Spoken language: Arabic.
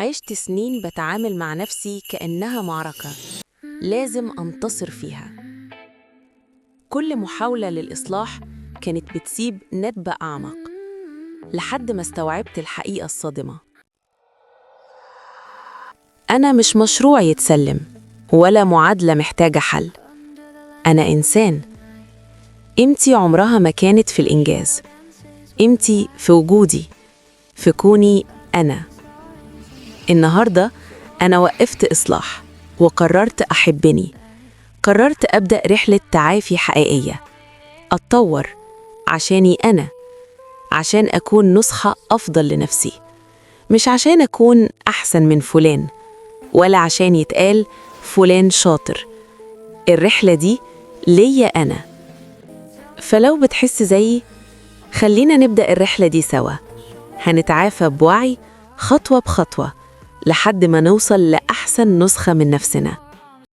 عشت سنين بتعامل مع نفسي كأنها معركة لازم أنتصر فيها. كل محاولة للإصلاح كانت بتسيب ندبة أعمق لحد ما استوعبت الحقيقة الصادمة. أنا مش مشروع يتسلم ولا معادلة محتاجة حل. أنا إنسان، قيمتي عمرها ما كانت في الإنجاز، قيمتي في وجودي، في كوني أنا. النهاردة أنا وقفت إصلاح وقررت أحبني، قررت أبدأ رحلة تعافي حقيقية، أتطور عشاني أنا، عشان أكون نسخة أفضل لنفسي، مش عشان أكون أحسن من فلان ولا عشان يتقال فلان شاطر. الرحلة دي ليا أنا. فلو بتحس زيي خلينا نبدأ الرحلة دي سوا، هنتعافى بوعي خطوة بخطوة لحد ما نوصل لأحسن نسخة من نفسنا.